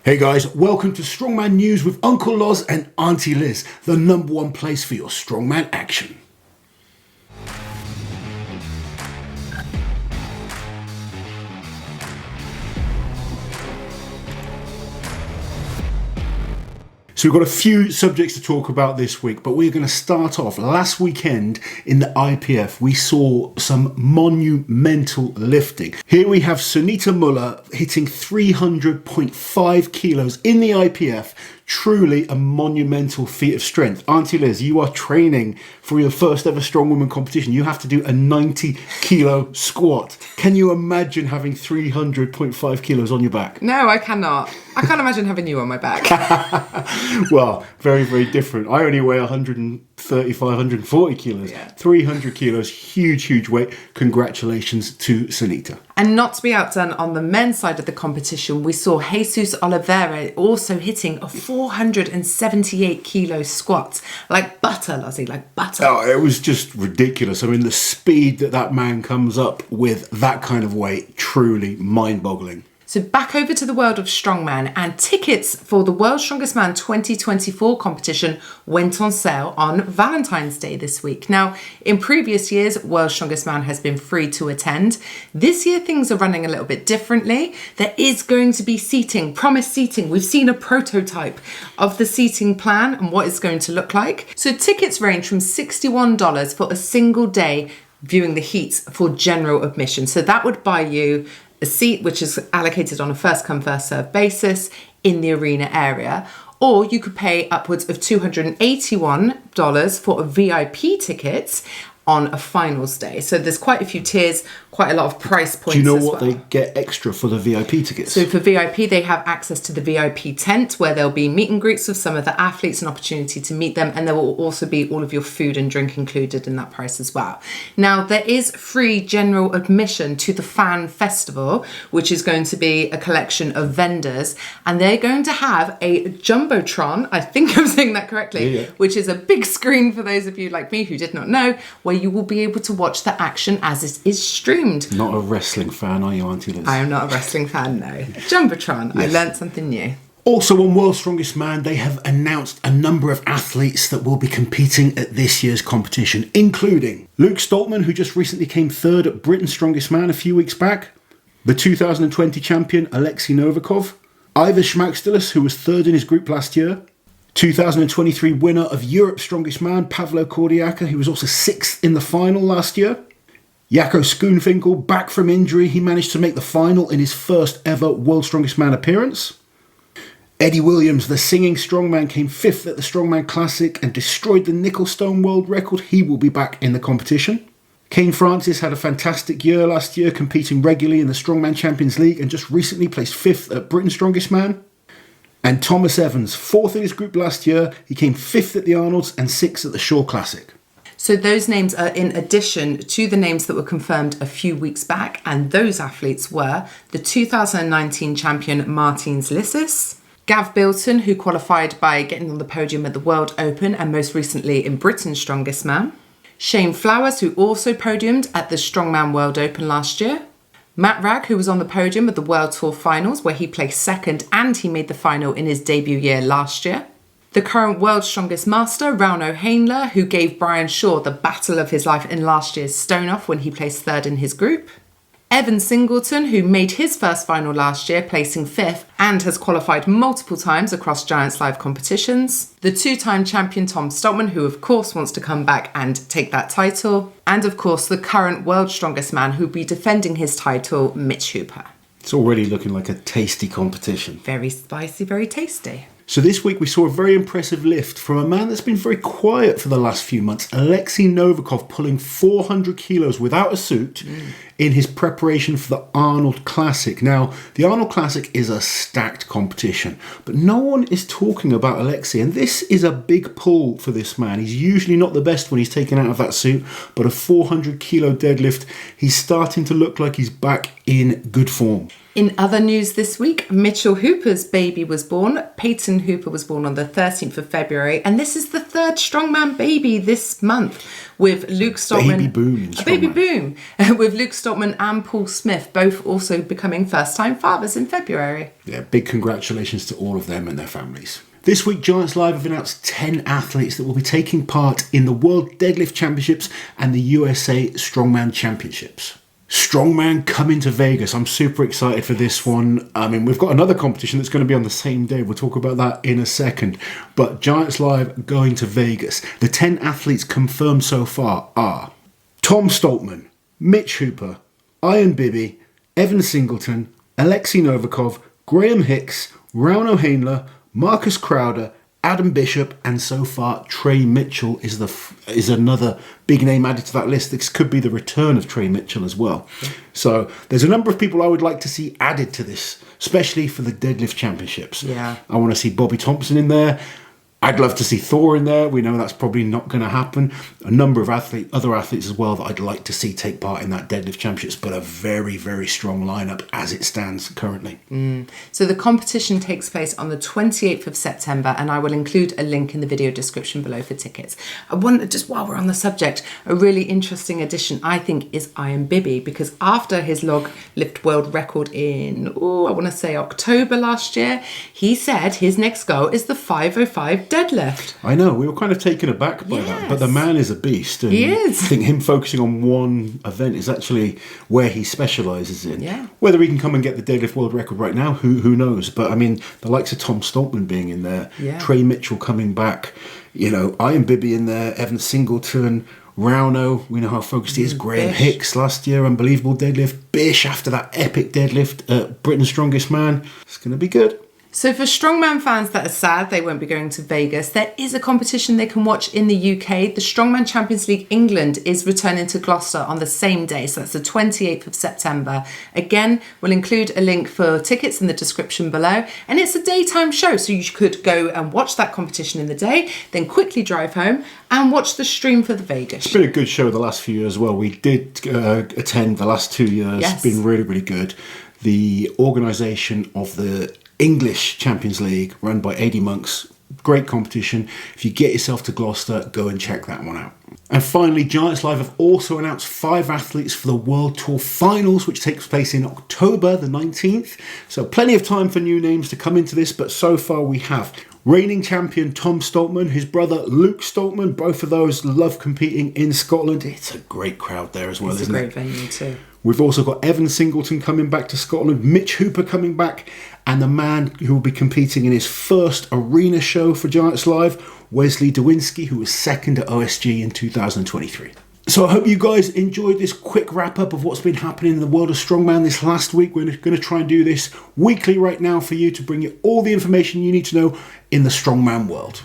Hey guys, welcome to Strongman News with Uncle Loz and Auntie Liz, the #1 place for your strongman action. So we've got a few subjects to talk about this week, but we're going to start off. Last weekend in the IPF, we saw some monumental lifting. Here we have Sunita Muller hitting 300.5 kilos in the IPF. Truly a monumental feat of strength. Auntie Liz, you are training for your first ever strong woman competition. You have to do a 90 kilo squat. Can you imagine having 300.5 kilos on your back? No, I cannot. I can't imagine having you on my back. Well, very, very different. I only weigh 135, 140 kilos. Yeah. 300 kilos, huge weight. Congratulations to Sunita. And not to be outdone, on the men's side of the competition, we saw Jesus Oliveira also hitting a 478 kilo squat. Like butter, Lozzie, like butter. Oh, it was just ridiculous. I mean, the speed that man comes up with that kind of weight, truly mind-boggling. So back over to the world of strongman, and tickets for the World's Strongest Man 2024 competition went on sale on Valentine's Day this week. Now, in previous years, World's Strongest Man has been free to attend. This year, things are running a little bit differently. There is going to be seating, promised seating. We've seen a prototype of the seating plan and what it's going to look like. So tickets range from $61 for a single day viewing the heats for general admission. So that would buy you a seat which is allocated on a first come first serve basis in the arena area, or you could pay upwards of $281 for a VIP ticket on a finals day. So there's quite a few tiers, quite a lot of price points. Do you know as what well. they get extra for the VIP tickets? So for VIP, they have access to the VIP tent where there'll be meet and greets with some of the athletes, an opportunity to meet them, and there will also be all of your food and drink included in that price as well. Now, there is free general admission to the Fan Festival, which is going to be a collection of vendors, and they're going to have a Jumbotron, I think I'm saying that correctly, yeah. which is a big screen for those of you like me who did not know, where you will be able to watch the action as it is streamed. Not a wrestling fan, are you, Auntie Liz? I am not a wrestling fan, no. Jumbotron, Yes. I learnt something new. Also on World's Strongest Man, they have announced a number of athletes that will be competing at this year's competition, including Luke Stoltman, who just recently came third at Britain's Strongest Man a few weeks back, the 2020 champion Alexei Novikov, Ivar Schmackstelis, who was third in his group last year, 2023 winner of Europe's Strongest Man, Pavlo Kordiaka, who was also 6th in the final last year. Jaco Schoonfinkel, back from injury, he managed to make the final in his first ever World's Strongest Man appearance. Eddie Williams, the singing strongman, came 5th at the Strongman Classic and destroyed the Nickelstone world record. He will be back in the competition. Kane Francis had a fantastic year last year, competing regularly in the Strongman Champions League and just recently placed 5th at Britain's Strongest Man. And Thomas Evans, 4th in his group last year, he came 5th at the Arnold's and 6th at the Shaw Classic. So those names are in addition to the names that were confirmed a few weeks back, and those athletes were the 2019 champion Martins Lissis, Gav Bilton, who qualified by getting on the podium at the World Open and most recently in Britain's Strongest Man, Shane Flowers, who also podiumed at the Strongman World Open last year, Matt Ragg, who was on the podium at the World Tour Finals, where he placed 2nd and he made the final in his debut year last year. The current World's Strongest Master, Rauno Hainler, who gave Brian Shaw the battle of his life in last year's Stone-Off when he placed 3rd in his group. Evan Singleton, who made his first final last year, placing 5th, and has qualified multiple times across Giants Live competitions. The 2-time champion Tom Stoltman, who of course wants to come back and take that title. And of course the current World's Strongest Man, who'll be defending his title, Mitch Hooper. It's already looking like a tasty competition. Very spicy, very tasty. So this week we saw a very impressive lift from a man that's been very quiet for the last few months, Alexei Novikov, pulling 400 kilos without a suit in his preparation for the Arnold Classic. Now, the Arnold Classic is a stacked competition, but no one is talking about Alexei, and this is a big pull for this man. He's usually not the best when he's taken out of that suit, but a 400 kilo deadlift, he's starting to look like he's back in good form. In other news this week, Mitchell Hooper's baby was born. Peyton Hooper was born on the 13th of February, and this is the third Strongman baby this month, with Luke Stoltman. Baby boom. A baby boom. With Luke Stoltman and Paul Smith both also becoming first-time fathers in February. Yeah, big congratulations to all of them and their families. This week, Giants Live have announced 10 athletes that will be taking part in the World Deadlift Championships and the USA Strongman Championships. Strongman coming to Vegas. I'm super excited for this one. I mean, we've got another competition that's going to be on the same day. We'll talk about that in a second. But Giants Live going to Vegas. The 10 athletes confirmed so far are Tom Stoltman, Mitch Hooper, Ian Bibby, Evan Singleton, Alexei Novikov, Graham Hicks, Rauno Hainler, Marcus Crowder, Adam Bishop, and so far Trey Mitchell is another big name added to that list. This could be the return of Trey Mitchell as well. Yeah. So there's a number of people I would like to see added to this, especially for the deadlift championships. Yeah, I want to see Bobby Thompson in there. I'd love to see Thor in there. We know that's probably not going to happen. A number of other athletes as well that I'd like to see take part in that deadlift championships, but a very, very strong lineup as it stands currently. So the competition takes place on the 28th of September, and I will include a link in the video description below for tickets. I want, just while we're on the subject, a really interesting addition, I think, is Ian Bibby, because after his log lift world record in, I want to say October last year, he said his next goal is the 505 deadlift. I know, we were kind of taken aback by that, but the man is a beast. And he is. I think him focusing on one event is actually where he specialises in. Yeah. Whether he can come and get the deadlift world record right now, who knows? But I mean, the likes of Tom Stoltman being in there, Trey Mitchell coming back, Ian Bibby in there, Evan Singleton, Rauno, we know how focused he is. Graham Hicks last year, unbelievable deadlift. Bish after that epic deadlift at Britain's Strongest Man. It's going to be good. So for Strongman fans that are sad they won't be going to Vegas, there is a competition they can watch in the UK. The Strongman Champions League England is returning to Gloucester on the same day, so that's the 28th of September. Again, we'll include a link for tickets in the description below, and it's a daytime show, so you could go and watch that competition in the day, then quickly drive home and watch the stream for the Vegas. It's been a good show the last few years as well. We did attend the last 2 years. Yes. It's been really, really good. The organisation of the English Champions League, run by AD Monks, great competition. If you get yourself to Gloucester, go and check that one out. And finally, Giants Live have also announced 5 athletes for the World Tour Finals, which takes place in October the 19th. So plenty of time for new names to come into this, but so far we have reigning champion Tom Stoltman, his brother Luke Stoltman. Both of those love competing in Scotland. It's a great crowd there as well, isn't it? It's a great venue too. We've also got Evan Singleton coming back to Scotland, Mitch Hooper coming back, and the man who will be competing in his first arena show for Giants Live, Wesley Dewinski, who was second at OSG in 2023. So I hope you guys enjoyed this quick wrap up of what's been happening in the world of Strongman this last week. We're going to try and do this weekly right now for you to bring you all the information you need to know in the Strongman world.